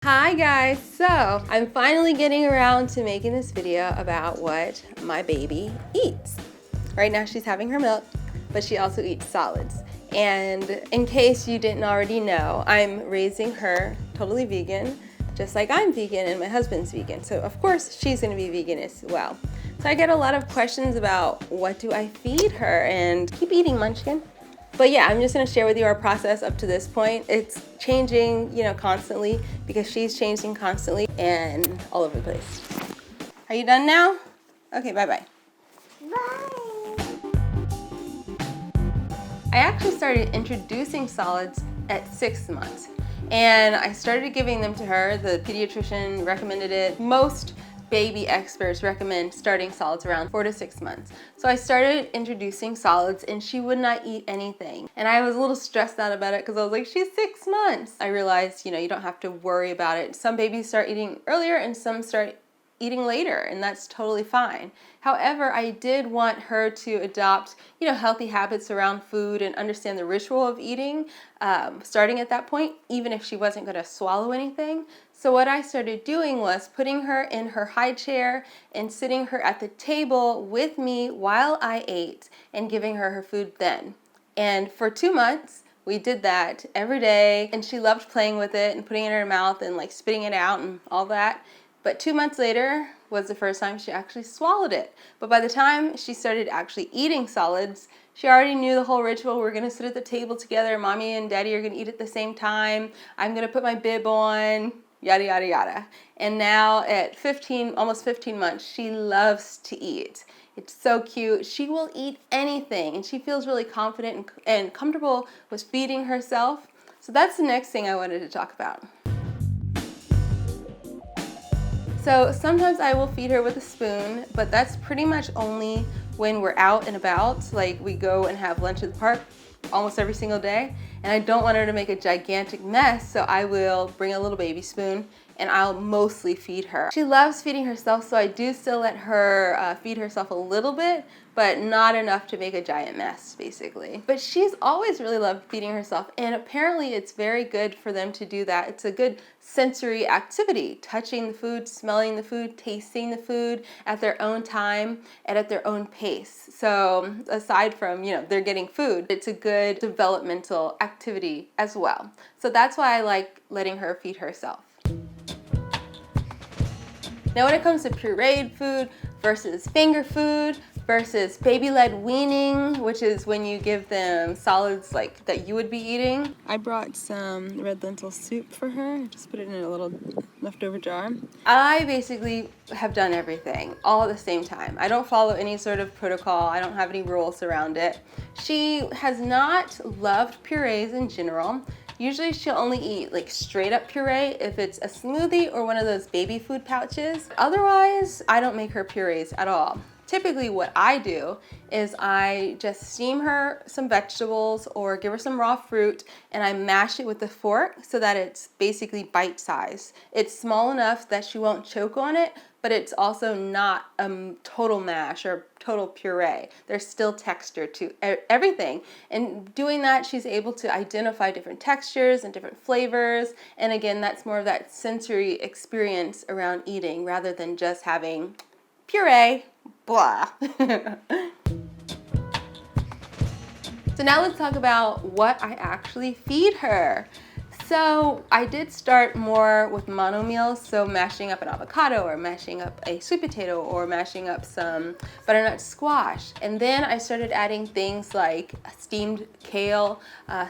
Hi guys, so I'm finally getting around to making this video about what my baby eats. Right now she's having her milk, but she also eats solids. And in case you didn't already know, I'm raising her totally vegan, just like I'm vegan and my husband's vegan. So of course she's gonna be vegan as well. So I get a lot of questions about what do I feed her, and keep eating, Munchkin. But yeah, I'm just gonna share with you our process up to this point. It's changing, constantly because she's changing constantly and all over the place. Are you done now? Okay, bye-bye. Bye. I actually started introducing solids at 6 months. And I started giving them to her. The pediatrician recommended it. Most baby experts recommend starting solids around 4 to 6 months. So I started introducing solids and she would not eat anything. And I was a little stressed out about it because I was like, she's 6 months. I realized, you don't have to worry about it. Some babies start eating earlier and some start eating later, and that's totally fine. However, I did want her to adopt, healthy habits around food and understand the ritual of eating, starting at that point, even if she wasn't going to swallow anything. So what I started doing was putting her in her high chair and sitting her at the table with me while I ate and giving her her food then. And for 2 months, we did that every day, and she loved playing with it and putting it in her mouth and like spitting it out and all that. But 2 months later was the first time she actually swallowed it. But by the time she started actually eating solids, she already knew the whole ritual. We're gonna sit at the table together. Mommy and Daddy are gonna eat at the same time. I'm gonna put my bib on, yada, yada, yada. And now at 15, almost 15 months, she loves to eat. It's so cute. She will eat anything, and she feels really confident and comfortable with feeding herself. So that's the next thing I wanted to talk about. So sometimes I will feed her with a spoon, but that's pretty much only when we're out and about. Like we go and have lunch at the park almost every single day, and I don't want her to make a gigantic mess, so I will bring a little baby spoon and I'll mostly feed her. She loves feeding herself, so I do still let her feed herself a little bit, but not enough to make a giant mess, basically. But she's always really loved feeding herself, and apparently it's very good for them to do that. It's a good sensory activity, touching the food, smelling the food, tasting the food at their own time and at their own pace. So aside from, they're getting food, it's a good developmental activity as well. So that's why I like letting her feed herself. Now when it comes to pureed food versus finger food versus baby-led weaning, which is when you give them solids like that you would be eating. I brought some red lentil soup for her. Just put it in a little leftover jar. I basically have done everything all at the same time. I don't follow any sort of protocol. I don't have any rules around it. She has not loved purees in general. Usually she'll only eat like straight up puree if it's a smoothie or one of those baby food pouches. Otherwise, I don't make her purees at all. Typically what I do is I just steam her some vegetables or give her some raw fruit, and I mash it with a fork so that it's basically bite-sized. It's small enough that she won't choke on it, but it's also not a total mash or total puree. There's still texture to everything. And doing that, she's able to identify different textures and different flavors. And again, that's more of that sensory experience around eating rather than just having puree, blah. So now let's talk about what I actually feed her. So I did start more with mono meals, so mashing up an avocado or mashing up a sweet potato or mashing up some butternut squash. And then I started adding things like steamed kale,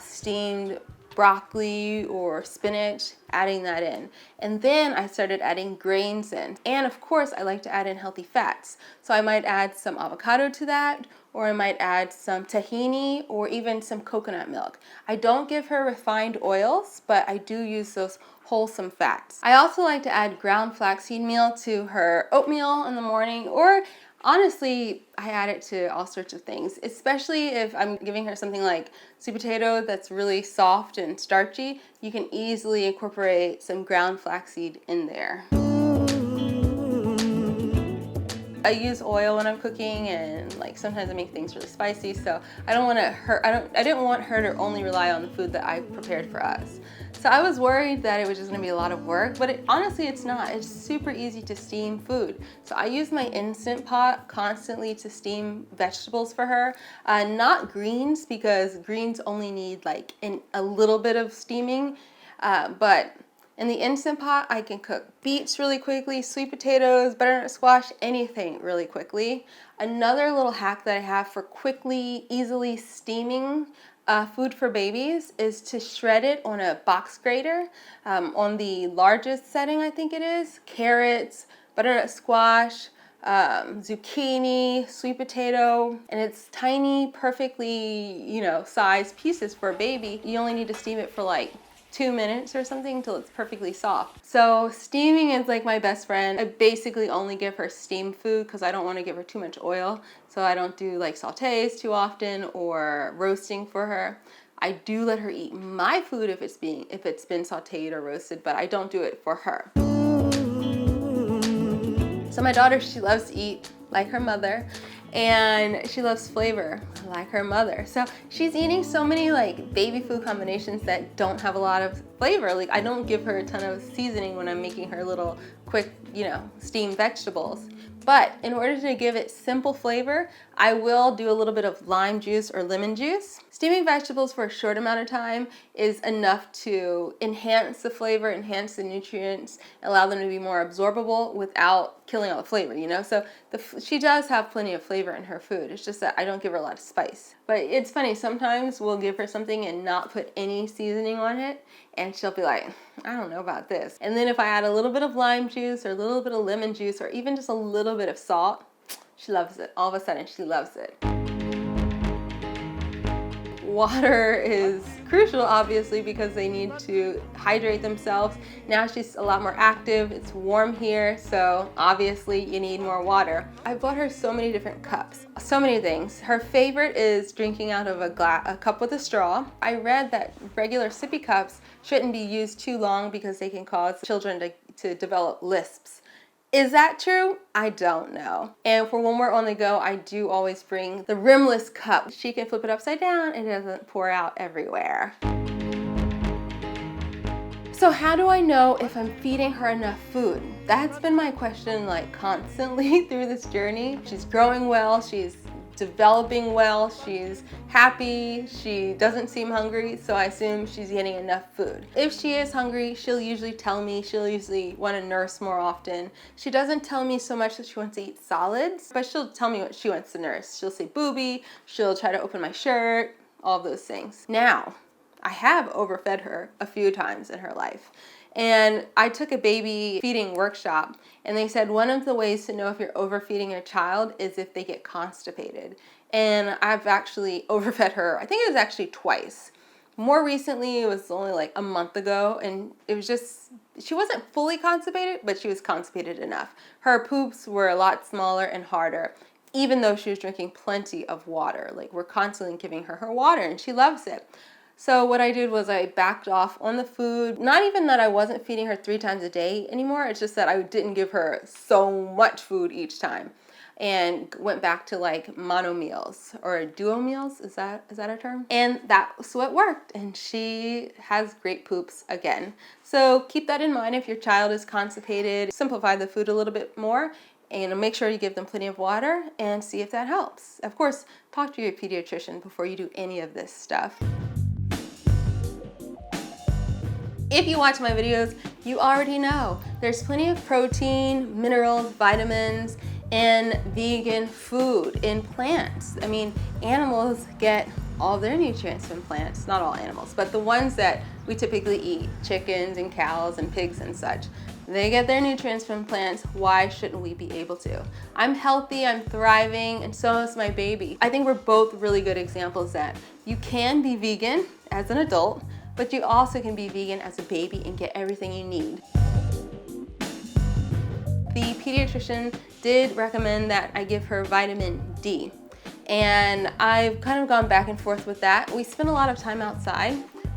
steamed broccoli or spinach, adding that in. And then I started adding grains in. And of course, I like to add in healthy fats. So I might add some avocado to that, or I might add some tahini or even some coconut milk. I don't give her refined oils, but I do use those wholesome fats. I also like to add ground flaxseed meal to her oatmeal in the morning, or honestly, I add it to all sorts of things, especially if I'm giving her something like sweet potato that's really soft and starchy. You can easily incorporate some ground flaxseed in there. I use oil when I'm cooking, and like sometimes I make things really spicy, so I didn't want her to only rely on the food that I prepared for us. So I was worried that it was just gonna be a lot of work, but honestly it's not. It's super easy to steam food. So I use my Instant Pot constantly to steam vegetables for her. Not greens, because greens only need like a little bit of steaming, but in the Instant Pot, I can cook beets really quickly, sweet potatoes, butternut squash, anything really quickly. Another little hack that I have for quickly, easily steaming food for babies is to shred it on a box grater. On the largest setting, I think it is, carrots, butternut squash, zucchini, sweet potato, and it's tiny, perfectly, sized pieces for a baby. You only need to steam it for like 2 minutes or something until it's perfectly soft. So steaming is like my best friend. I basically only give her steamed food because I don't want to give her too much oil. So I don't do like sautés too often or roasting for her. I do let her eat my food if it's been sautéed or roasted, but I don't do it for her. So my daughter, she loves to eat like her mother, and she loves flavor like her mother. So she's eating so many like baby food combinations that don't have a lot of flavor. Like I don't give her a ton of seasoning when I'm making her little quick, steamed vegetables. But in order to give it simple flavor, I will do a little bit of lime juice or lemon juice. Steaming vegetables for a short amount of time is enough to enhance the flavor, enhance the nutrients, allow them to be more absorbable without killing all the flavor, So she does have plenty of flavor in her food. It's just that I don't give her a lot of spice. But it's funny, sometimes we'll give her something and not put any seasoning on it, and she'll be like, I don't know about this. And then if I add a little bit of lime juice or a little bit of lemon juice or even just a little bit of salt, she loves it. All of a sudden, she loves it. Water is crucial, obviously, because they need to hydrate themselves. Now she's a lot more active. It's warm here, so obviously you need more water. I bought her so many different cups, so many things. Her favorite is drinking out of a cup with a straw. I read that regular sippy cups shouldn't be used too long because they can cause children to develop lisps. Is that true? I don't know. And for when we're on the go, I do always bring the rimless cup. She can flip it upside down and it doesn't pour out everywhere. So how do I know if I'm feeding her enough food? That's been my question like constantly through this journey. She's growing well, she's developing well, she's happy, she doesn't seem hungry, so I assume she's getting enough food. If she is hungry, she'll usually tell me, she'll usually want to nurse more often. She doesn't tell me so much that she wants to eat solids, but she'll tell me what she wants to nurse. She'll say booby, she'll try to open my shirt, all those things. Now, I have overfed her a few times in her life. And I took a baby feeding workshop, and they said one of the ways to know if you're overfeeding your child is if they get constipated. And I've actually overfed her, I think it was actually twice. More recently, it was only like a month ago, and it was just, she wasn't fully constipated, but she was constipated enough. Her poops were a lot smaller and harder, even though she was drinking plenty of water. Like, we're constantly giving her water, and she loves it. So what I did was I backed off on the food. Not even that I wasn't feeding her 3 times a day anymore. It's just that I didn't give her so much food each time, and went back to like mono meals or duo meals. Is that a term? And that's what worked. And she has great poops again. So keep that in mind if your child is constipated. Simplify the food a little bit more, and make sure you give them plenty of water and see if that helps. Of course, talk to your pediatrician before you do any of this stuff. If you watch my videos, you already know there's plenty of protein, minerals, vitamins, and vegan food in plants. I mean, animals get all their nutrients from plants, not all animals, but the ones that we typically eat, chickens and cows and pigs and such. They get their nutrients from plants. Why shouldn't we be able to? I'm healthy, I'm thriving, and so is my baby. I think we're both really good examples that you can be vegan as an adult, but you also can be vegan as a baby and get everything you need. The pediatrician did recommend that I give her vitamin D, and I've kind of gone back and forth with that. We spend a lot of time outside,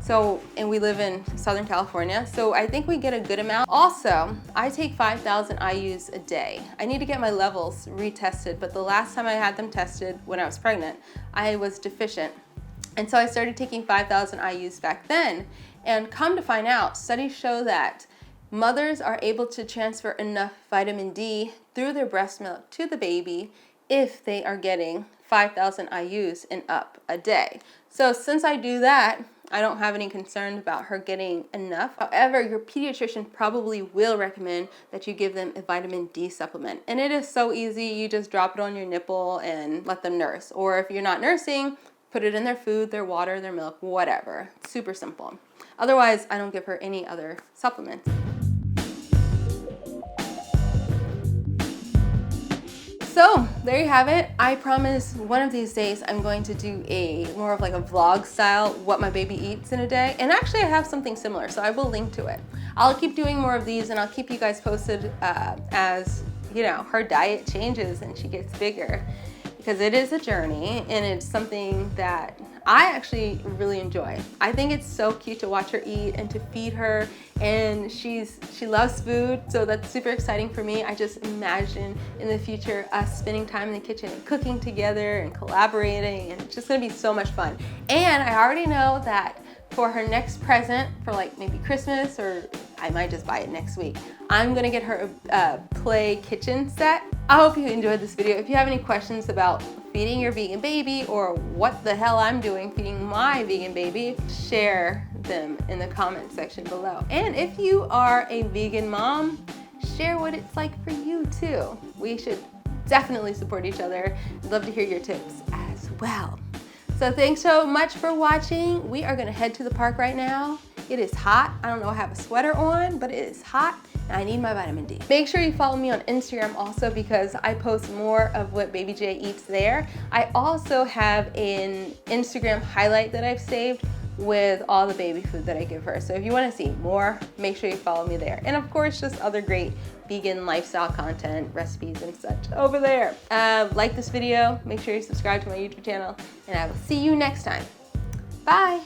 and we live in Southern California, so I think we get a good amount. Also, I take 5,000 IUs a day. I need to get my levels retested, but the last time I had them tested when I was pregnant, I was deficient. And so I started taking 5,000 IUs back then, And come to find out, studies show that mothers are able to transfer enough vitamin D through their breast milk to the baby if they are getting 5,000 IUs and up a day. So since I do that, I don't have any concern about her getting enough. However, your pediatrician probably will recommend that you give them a vitamin D supplement. And it is so easy. You just drop it on your nipple and let them nurse. Or if you're not nursing, put it in their food, their water, their milk, whatever. Super simple. Otherwise, I don't give her any other supplements. So there you have it. I promise one of these days I'm going to do more of like a vlog style, what my baby eats in a day. And actually I have something similar, so I will link to it. I'll keep doing more of these and I'll keep you guys posted as her diet changes and she gets bigger, because it is a journey and it's something that I actually really enjoy. I think it's so cute to watch her eat and to feed her, and she loves food, so that's super exciting for me. I just imagine in the future us spending time in the kitchen and cooking together and collaborating, and it's just gonna be so much fun. And I already know that for her next present, for like maybe Christmas, or I might just buy it next week, I'm gonna get her a play kitchen set. I hope you enjoyed this video. If you have any questions about feeding your vegan baby, or what the hell I'm doing feeding my vegan baby, share them in the comment section below. And if you are a vegan mom, share what it's like for you too. We should definitely support each other. I'd love to hear your tips as well. So thanks so much for watching. We are gonna head to the park right now. It is hot. I don't know, I have a sweater on, but it is hot and I need my vitamin D. Make sure you follow me on Instagram also, because I post more of what Baby J eats there. I also have an Instagram highlight that I've saved with all the baby food that I give her. So if you wanna see more, make sure you follow me there. And of course, just other great vegan lifestyle content, recipes and such over there. Like this video, make sure you subscribe to my YouTube channel, and I will see you next time. Bye.